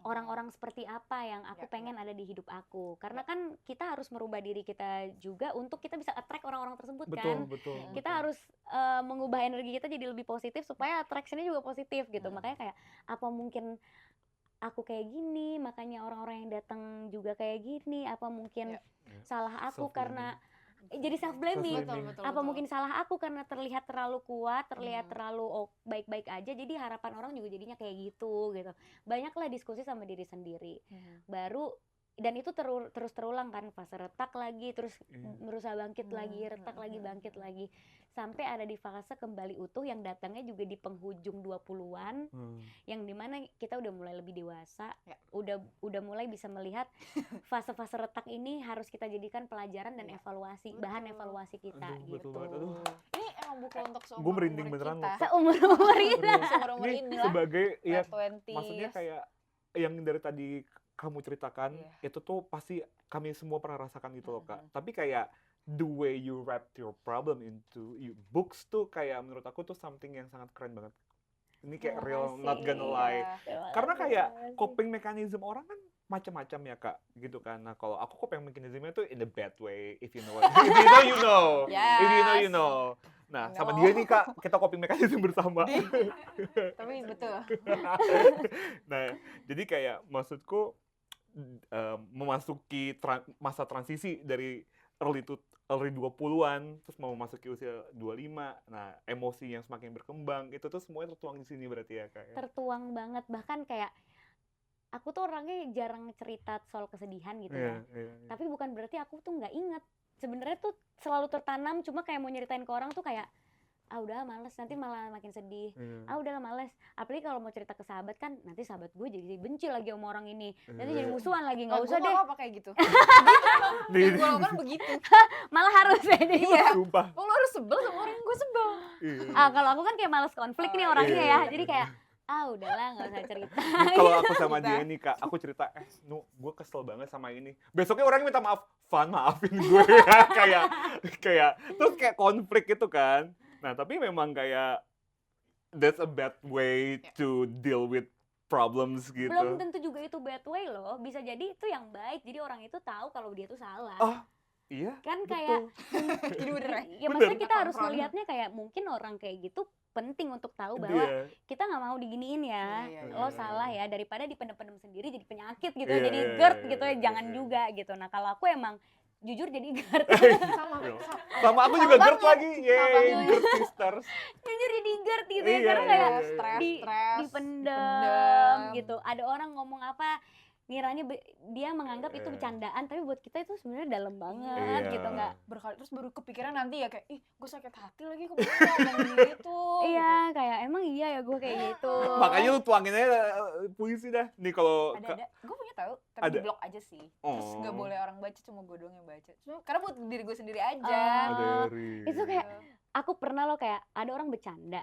Orang-orang seperti apa yang aku pengen ada di hidup aku. Karena kan kita harus merubah diri kita juga untuk kita bisa attract orang-orang tersebut kan. Betul. Kita harus mengubah energi kita jadi lebih positif supaya attraction-nya juga positif gitu. Makanya kayak apa mungkin aku kayak gini, makanya orang-orang yang datang juga kayak gini, apa mungkin salah aku karena jadi self blaming. Apa mungkin salah aku karena terlihat terlalu kuat, terlihat terlalu baik-baik aja, jadi harapan orang juga jadinya kayak gitu. Banyaklah diskusi sama diri sendiri. Baru dan itu terus terulang kan, fase retak lagi, terus berusaha bangkit lagi, retak lagi, bangkit lagi. Sampai ada di fase kembali utuh yang datangnya juga di penghujung 20-an, yang dimana kita udah mulai lebih dewasa, udah mulai bisa melihat fase-fase retak ini harus kita jadikan pelajaran dan evaluasi, bahan evaluasi kita gitu. Betul banget. Aduh. Ini emang buku untuk Gue seumur merinding beneran loh. Seumur-umur kita. Seumur Ini inilah. sebagai ya Late 20s. maksudnya kayak yang dari tadi kamu ceritakan itu tuh pasti kami semua pernah rasakan gitu loh Kak. Tapi kayak the way you wrap your problem into books tuh kayak menurut aku tuh something yang sangat keren banget. Ini kayak real, not gonna lie. Karena kayak coping mechanism orang kan macam-macam ya Kak, gitu kan. Nah kalau aku coping mechanismnya tuh in a bad way, if you know what, if you know you know, if you know you know. Nah sama dia nih Kak, kita coping mechanism bersama. Tapi betul. Nah jadi kayak maksudku memasuki masa transisi dari early 20-an terus mau memasuki usia 25. Nah, emosi yang semakin berkembang itu tuh semuanya tertuang di sini berarti ya Kak. Tertuang banget, bahkan kayak aku tuh orangnya jarang cerita soal kesedihan gitu ya. Tapi bukan berarti aku tuh nggak inget. Sebenarnya tuh selalu tertanam, cuma kayak mau nyeritain ke orang tuh kayak udah males, nanti malah makin sedih. Udah males. Apalagi kalau mau cerita ke sahabat kan, nanti sahabat gue jadi benci lagi sama orang ini. Nanti jadi musuhan lagi, nggak usah Gue deh. nggak apa kayak gitu. Yang gue lakukan begitu. Malah harus ya. Iya. Sumpah. Lo harus sebel sama orang yang gue sebel. Kalau aku kan kayak males konflik nih orangnya ya. Jadi kayak udahlah nggak usah cerita. Kalau aku sama dia nih Kak, aku cerita, gue kesel banget sama ini. Besoknya orangnya minta maaf, maafin gue ya. kayak terus kayak konflik gitu kan. Nah, tapi memang kayak that's a bad way to deal with problems gitu. Belum tentu juga itu bad way loh. Bisa jadi itu yang baik. Jadi orang itu tahu kalau dia tuh salah. Oh, iya. Kan kayak Jadi bener ya maksudnya kita harus melihatnya kayak mungkin orang kayak gitu penting untuk tahu bahwa kita nggak mau diginiin ya. Lo salah ya, daripada dipendem-pendem sendiri jadi penyakit gitu. Jadi GERD gitu ya, jangan juga gitu. Nah, kalau aku emang jujur jadi GERD. Sama aku juga GERD lagi. Yeay, GERD sisters. Jujur jadi GERD gitu ya, karena kayak stres, dipendem gitu. Ada orang ngomong apa, ngiranya dia menganggap itu bercandaan, tapi buat kita itu sebenarnya dalam banget gitu, nggak berkali terus baru kepikiran nanti ya kayak gue sakit hati lagi kok ngomong gitu. Iya, kayak emang iya ya gue kayak gitu. Makanya lu tuangin aja puisi dah. Nih kalau ada gue punya tahu, tapi di blog aja sih. Terus nggak boleh orang baca, cuma gue doang yang baca. Karena buat diri gue sendiri aja. Itu kayak aku pernah loh kayak ada orang bercanda.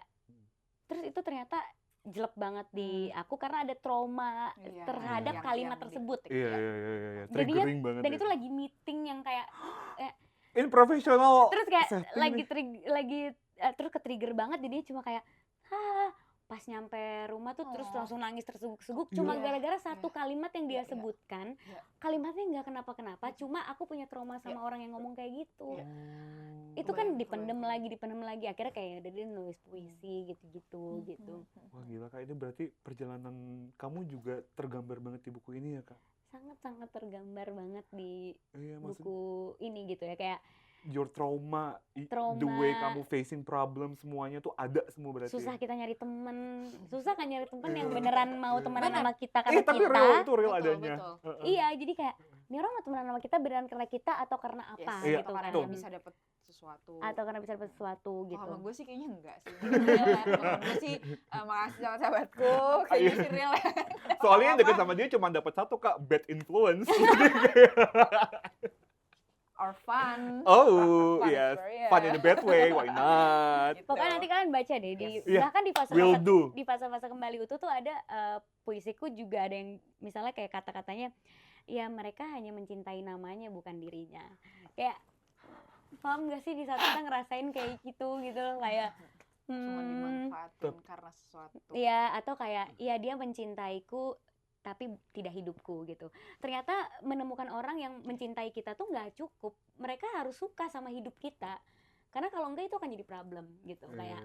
Terus itu ternyata jelek banget di aku karena ada trauma terhadap kalimat tersebut. Iya. Jadinya banget. dan itu lagi meeting yang kayak in professional. Terus kayak terus ke-trigger banget, jadinya cuma kayak pas nyampe rumah tuh terus langsung nangis terseguk-seguk cuma gara-gara satu kalimat yang dia sebutkan. Kalimatnya nggak kenapa-kenapa, cuma aku punya trauma sama orang yang ngomong kayak gitu. Itu kan dipendem lagi, akhirnya kayak dia nulis puisi gitu. Wah gila Kak, ini berarti perjalanan kamu juga tergambar banget di buku ini ya Kak? Sangat-sangat tergambar banget di buku ini gitu ya, kayak your trauma, the way kamu facing problem semuanya tuh ada semua berarti. Susah kita nyari temen, susah kan nyari temen yang beneran mau temenan sama kita karena tapi kita. real, itu real adanya. Iya, jadi kayak ini orang mau temenan sama kita beneran karena kita atau karena apa gitu atau karena kan. bisa dapet sesuatu. Atau karena bisa dapet sesuatu gitu. Sama gue sih kayaknya enggak sih. Kalau gue sih makasih sama sahabatku, kayaknya sih real ya. Soalnya yang deket sama dia cuma dapat satu Kak, bad influence. Or fun. Oh, yes. Fun in a bad way, why not? Gitu. Pokoknya nanti kalian baca deh bahkan di fase-fase kembali utuh tuh ada puisiku juga ada yang misalnya kayak kata-katanya ya mereka hanya mencintai namanya bukan dirinya. Kayak paham gak sih di saat kita ngerasain kayak gitu kayak cuma dimanfaatin karena sesuatu. Iya, atau kayak dia mencintaiku tapi tidak hidupku gitu. Ternyata menemukan orang yang mencintai kita tuh nggak cukup. Mereka harus suka sama hidup kita. Karena kalau enggak itu akan jadi problem gitu. Kayak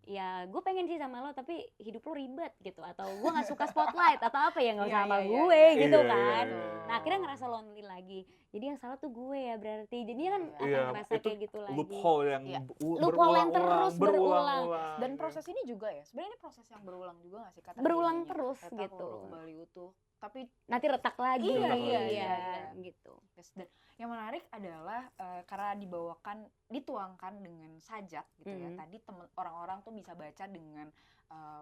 ya gue pengen sih sama lo tapi hidup lo ribet gitu, atau gue nggak suka spotlight atau apa ya nggak usah sama gue gitu kan. Nah akhirnya ngerasa lonely lagi. Jadi yang salah tuh gue ya berarti. Jadinya kan akan ngerasa kayak gitu lagi. Loophole yang terus berulang. Dan proses ini juga ya. Sebenarnya ini proses yang berulang juga nggak sih? Berulang terus gitu. Kembali utuh. Tapi nanti retak lagi. Iya. Gitu. Dan yang menarik adalah karena dituangkan dengan sajak gitu ya. Tadi orang-orang tuh bisa baca dengan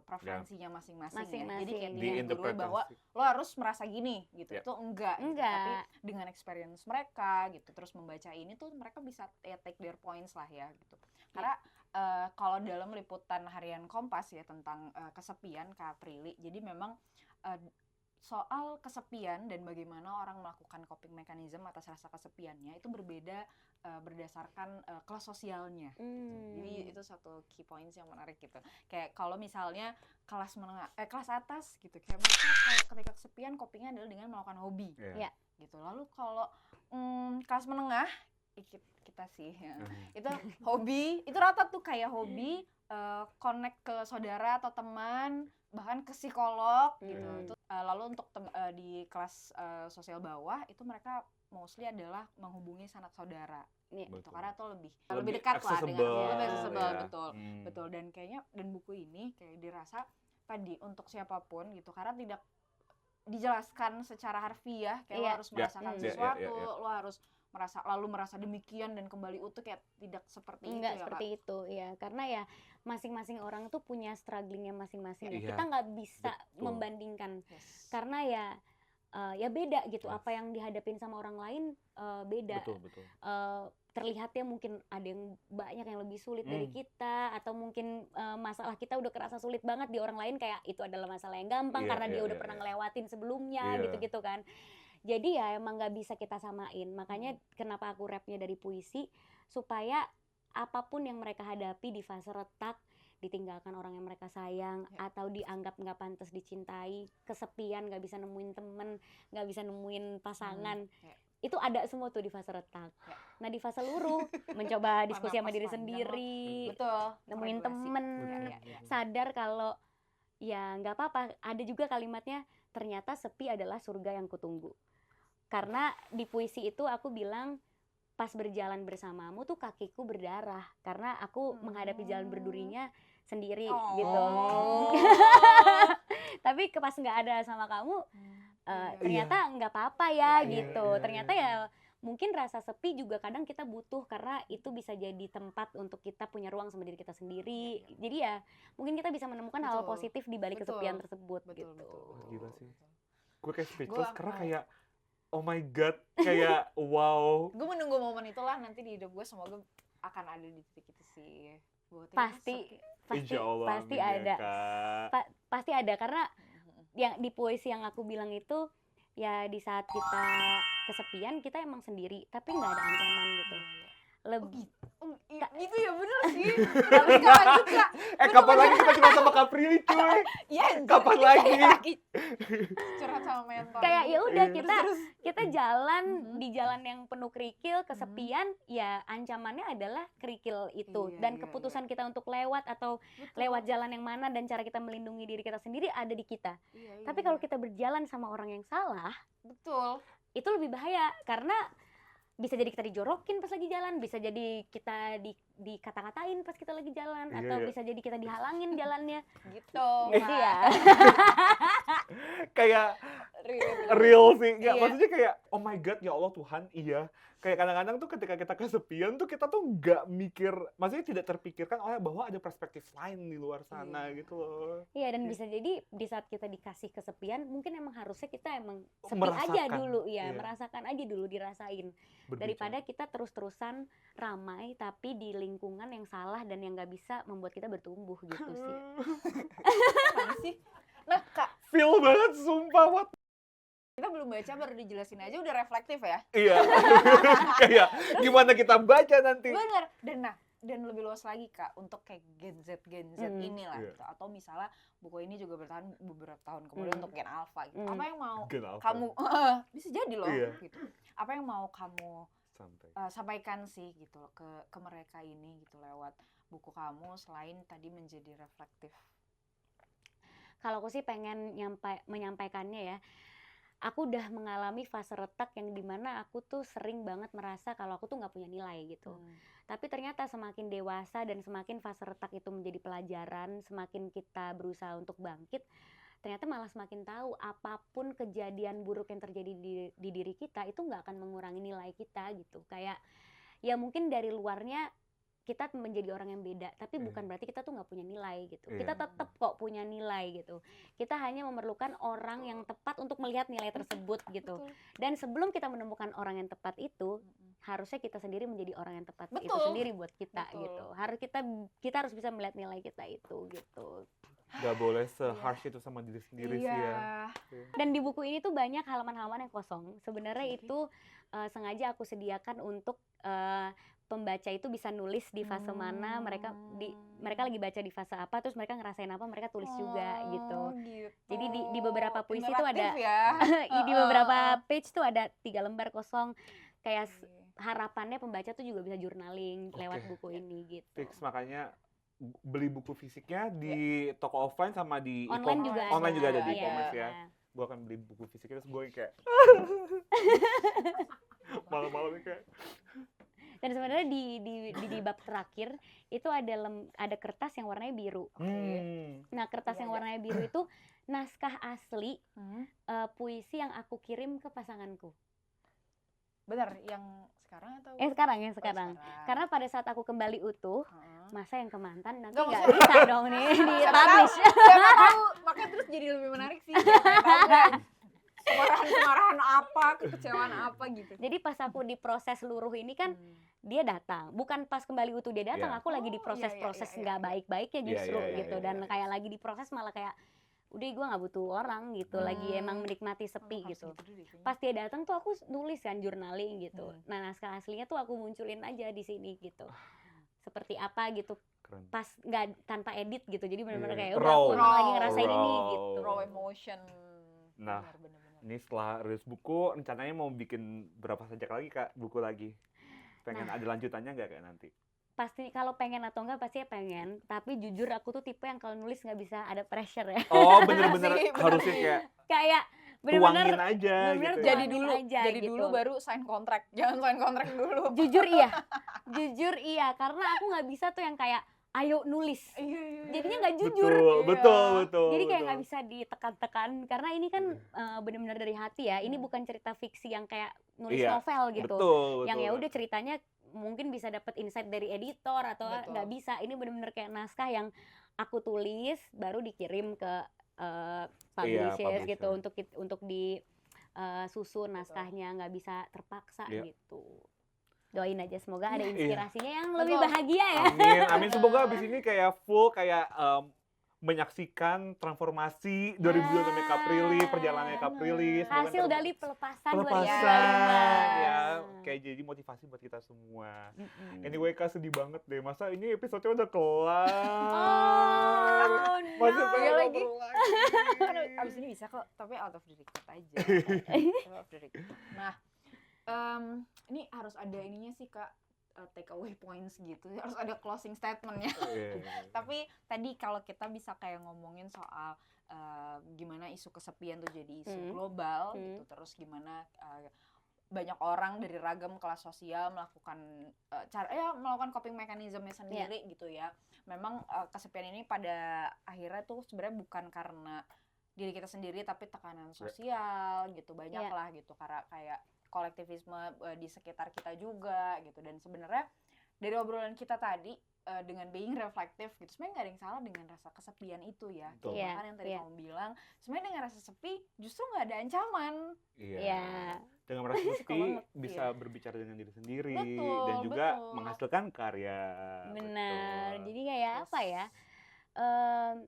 preferensinya masing-masing ya. Jadi kayak dia guru bahwa lo harus merasa gini gitu. Itu enggak. Gitu. Tapi dengan experience mereka gitu, terus membaca ini tuh mereka bisa take their points lah ya gitu. Karena kalau dalam liputan harian Kompas ya tentang kesepian Kak Prilly, jadi memang soal kesepian dan bagaimana orang melakukan coping mechanism atas rasa kesepiannya itu berbeda berdasarkan kelas sosialnya. Jadi itu satu key points yang menarik gitu. Kayak kalau misalnya kelas menengah, kelas atas gitu, kayak mereka ketika kesepian copingnya adalah dengan melakukan hobi, gitu. Lalu kalau kelas menengah kita sih, itu hobi, itu rata tuh kayak hobi, connect ke saudara atau teman, bahkan ke psikolog gitu. Lalu untuk di kelas sosial bawah itu mereka mostly adalah menghubungi sanak saudara, gitu. Karena itu lebih dekat lah dengan lebih accessible, betul. Dan kayaknya buku ini kayak dirasa tadi untuk siapapun gitu, karena tidak dijelaskan secara harfiah kayak lo Iya. harus merasakan Iya, sesuatu, iya. lo harus merasa demikian dan kembali utuh, kayak tidak seperti itu Enggak ya seperti Kak. itu ya, karena ya masing-masing orang tuh punya strugglingnya masing-masing ya. Iya, Kita nggak bisa betul. membandingkan Yes. karena ya beda gitu. Yes. Apa yang dihadapin sama orang lain beda. Betul. Terlihatnya mungkin ada yang banyak yang lebih sulit dari kita, atau mungkin masalah kita udah kerasa sulit banget di orang lain, kayak itu adalah masalah yang gampang Iya, karena dia iya, udah iya, pernah iya. ngelewatin sebelumnya Iya. gitu-gitu kan. Jadi ya emang nggak bisa kita samain. Makanya kenapa aku rapnya dari puisi, supaya apapun yang mereka hadapi di fase retak, ditinggalkan orang yang mereka sayang, atau dianggap nggak pantas dicintai, kesepian, nggak bisa nemuin temen, nggak bisa nemuin pasangan, itu ada semua tuh di fase retak. Nah di fase luruh, mencoba diskusi sama diri sendiri, Betul. nemuin regulasi. temen, sadar kalau ya nggak apa-apa. Ada juga kalimatnya, ternyata sepi adalah surga yang kutunggu. Karena di puisi itu aku bilang, pas berjalan bersamamu tuh kakiku berdarah karena aku menghadapi jalan berdurinya sendiri gitu. Tapi pas nggak ada sama kamu, ternyata nggak apa-apa ya gitu. Ternyata ya mungkin rasa sepi juga kadang kita butuh, karena itu bisa jadi tempat untuk kita punya ruang sama diri kita sendiri. Jadi ya mungkin kita bisa menemukan hal Betul. positif di balik Betul. kesepian tersebut Betul, gitu. betul. Gila sih. Gue kayak speechless karena Gua- kayak oh my god, kayak wow. Gue menunggu momen itulah nanti di hidup gue, semoga akan ada di titik itu sih. Gua Pasti Insya Allah, pasti amin ya, ada. Kak. Pasti ada, karena yang di puisi yang aku bilang itu ya di saat kita kesepian kita emang sendiri tapi nggak ada ancaman gitu. Lebih Itu ya bener sih. Tapi lanjut Kak. Kapan lagi kita cuma sama Kapri cuy? Iya, Kapan lagi? curhat sama mentor. kayak ya udah Terus, kita jalan di jalan yang penuh kerikil, kesepian, ya ancamannya adalah kerikil itu. Iya, Dan iya, keputusan kita untuk lewat atau betul. lewat jalan yang mana dan cara kita melindungi diri kita sendiri ada di kita. Iya, Tapi iya, kalau iya. kita berjalan sama orang yang salah, betul. itu lebih bahaya, karena bisa jadi kita dijorokin pas lagi jalan, bisa jadi kita dikata-katain pas kita lagi jalan, Iya, atau iya. bisa jadi kita dihalangin jalannya. Gitu. Jadi ya Kayak Real. real sih. Nggak, Iya. maksudnya kayak oh my god, ya Allah Tuhan, iya. Kayak kadang-kadang tuh ketika kita kesepian tuh kita tuh nggak mikir, maksudnya tidak terpikirkan bahwa ada perspektif lain di luar sana gitu loh. iya, dan bisa jadi di saat kita dikasih kesepian, mungkin emang harusnya kita emang sepi Merasakan. aja dulu ya, Iya. merasakan aja dulu, dirasain. Berbicara. Daripada kita terus-terusan ramai tapi di lingkungan yang salah dan yang nggak bisa membuat kita bertumbuh gitu sih. Mana sih? Nah Kak, Feel banget sumpah, what? kita belum baca, baru dijelasin aja udah reflektif ya. Iya. Kayak gimana kita baca nanti? Bener. Dan lebih luas lagi Kak, untuk kayak Gen Z inilah Iya. gitu. Atau misalnya buku ini juga bertahan beberapa tahun kemudian untuk Gen Alpha gitu. Apa yang mau Gen Alpha. kamu bisa jadi loh Iya. gitu. Apa yang mau kamu Sampai. sampaikan sih gitu loh ke mereka ini gitu lewat buku kamu, selain tadi menjadi reflektif. Kalau aku sih pengen menyampaikannya ya, aku udah mengalami fase retak yang dimana aku tuh sering banget merasa kalau aku tuh nggak punya nilai gitu. Tapi ternyata semakin dewasa dan semakin fase retak itu menjadi pelajaran, semakin kita berusaha untuk bangkit, ternyata malah semakin tahu apapun kejadian buruk yang terjadi di diri kita itu nggak akan mengurangi nilai kita gitu. Kayak ya mungkin dari luarnya kita menjadi orang yang beda, tapi bukan berarti kita tuh nggak punya nilai gitu. Kita tetap kok punya nilai gitu. Kita hanya memerlukan orang yang tepat untuk melihat nilai tersebut gitu. Dan sebelum kita menemukan orang yang tepat itu, harusnya kita sendiri menjadi orang yang tepat itu Betul. sendiri buat kita Betul. gitu. Kita harus bisa melihat nilai kita itu gitu. Gak boleh se-harsh itu sama diri sendiri sih ya. Dan di buku ini tuh banyak halaman-halaman yang kosong. Sebenarnya itu sengaja aku sediakan untuk pembaca itu bisa nulis di fase mana, mereka lagi baca di fase apa, terus mereka ngerasain apa, mereka tulis juga gitu. Jadi di beberapa puisi tuh ada ya. di beberapa page tuh ada 3 lembar kosong, kayak harapannya pembaca tuh juga bisa journaling lewat buku ini gitu. Fix, makanya beli buku fisiknya di toko offline sama di Online juga online juga ada di Iya. e-commerce ya. Gue akan beli buku fisiknya, terus gue kayak malam-malam kayak Dan sebenarnya di bab terakhir itu ada kertas yang warnanya biru. Nah, kertas yang warnanya biru itu naskah asli puisi yang aku kirim ke pasanganku. Benar, yang sekarang atau? Yang sekarang. Karena pada saat aku kembali utuh, masa yang ke mantan nanti Nggak, nggak bisa dong nih di-publish. Siapa tahu, makanya terus jadi lebih menarik sih. Kemarahan apa, kekecewaan apa gitu. Jadi pas aku diproses seluruh ini kan dia datang, bukan pas kembali utuh dia datang, aku lagi diproses-proses nggak baik-baiknya justru gitu, dan kayak lagi diproses malah kayak udah gue nggak butuh orang gitu, lagi emang menikmati sepi gitu. Pas dia datang tuh aku nulis kan, journaling gitu. Nah, naskah aslinya tuh aku munculin aja di sini gitu, seperti apa gitu. Keren. Pas nggak tanpa edit gitu, jadi benar-benar kayak udah Raw. aku emang lagi ngerasain ini gitu. Raw emotion. Nah, Benar. ini setelah rilis buku, rencananya mau bikin berapa sajak lagi Kak, buku lagi? Pengen ada lanjutannya nggak Kak nanti? Pasti kalau pengen atau enggak pasti pengen, tapi jujur aku tuh tipe yang kalau nulis nggak bisa ada pressure ya. Oh, bener-bener harusnya kayak bener-bener tuangin aja bener-bener gitu. Jadi tuangin dulu, aja jadi gitu. dulu baru sign kontrak. Jangan sign kontrak dulu. Jujur iya, karena aku nggak bisa tuh yang kayak ayo nulis. Iya. Jadinya nggak jujur. Betul. Jadi kayak nggak bisa ditekan-tekan, karena ini kan benar-benar dari hati ya. Ini bukan cerita fiksi yang kayak nulis novel gitu. Betul. Yang ya udah ceritanya mungkin bisa dapat insight dari editor atau nggak bisa. Ini benar-benar kayak naskah yang aku tulis baru dikirim ke publishers gitu untuk disusun naskahnya, nggak bisa terpaksa gitu. Doain aja semoga ada inspirasinya yang lebih bahagia ya. Amin. Semoga abis ini kayak full kayak menyaksikan transformasi 2002 sampai Kaprilly, perjalanannya Kaprilly. Hasil dari pelepasan 2005. Ya, kayak jadi motivasi buat kita semua. Anyway Kak, sedih banget deh. Masa ini episode-nya udah kelar. Masih pengen lagi. ngobrol lagi. Abis ini bisa kok, tapi out of the record aja. Out of the record. Nah, ini harus ada ininya sih Kak, take away points gitu, harus ada closing statementnya. Tapi tadi kalau kita bisa kayak ngomongin soal gimana isu kesepian tuh jadi isu global gitu, terus gimana banyak orang dari ragam kelas sosial melakukan melakukan coping mechanism-nya sendiri gitu ya. Memang kesepian ini pada akhirnya tuh sebenarnya bukan karena diri kita sendiri, tapi tekanan sosial gitu, banyak lah gitu, karena kayak kolektivisme di sekitar kita juga gitu. Dan sebenarnya dari obrolan kita tadi dengan being reflective gitu, sebenarnya nggak ada yang salah dengan rasa kesepian itu ya. Bahkan yang tadi kamu bilang, sebenarnya dengan rasa sepi justru nggak ada ancaman. Dengan merasa sepi bisa berbicara dengan diri sendiri dan juga menghasilkan karya. Benar. Jadi kayak apa ya?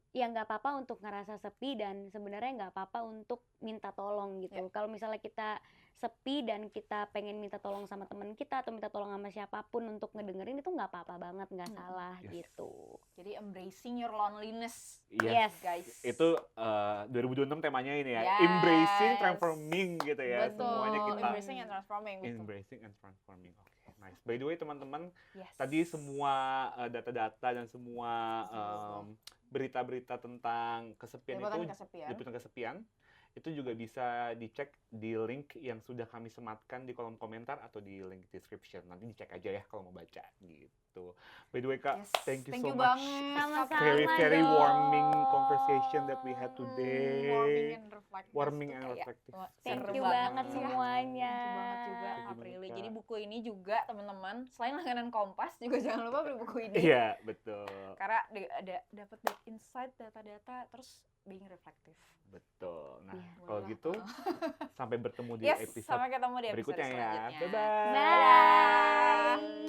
Ya nggak apa-apa untuk ngerasa sepi, dan sebenarnya nggak apa-apa untuk minta tolong gitu. Kalau misalnya kita sepi dan kita pengen minta tolong sama teman kita atau minta tolong sama siapapun untuk ngedengerin, itu nggak apa-apa banget, nggak salah gitu. Jadi embracing your loneliness. Yes, guys. Itu 2026 temanya ini ya, embracing, transforming gitu ya. Betul. Semuanya kita Embracing and transforming. Embracing and transforming. Okay, nice. By the way teman-teman, tadi semua data-data dan semua berita-berita tentang kesepian liputan kesepian itu juga bisa dicek di link yang sudah kami sematkan di kolom komentar atau di link description. Nanti dicek aja ya kalau mau baca gitu. By the way Kak, thank you so much. Very warming conversation that we had today. Warming and reflective. Thank you banget semuanya. Thank you banget juga Kaprilly. Jadi buku ini juga teman-teman, selain langganan Kompas juga jangan lupa beli buku ini. Iya, betul. Karena dapat insight, data-data, terus being reflective. Betul. Nah, kalau gitu sampai bertemu di episode sampai ketemu di episode berikutnya ya. selanjutnya. Bye-bye. Bye.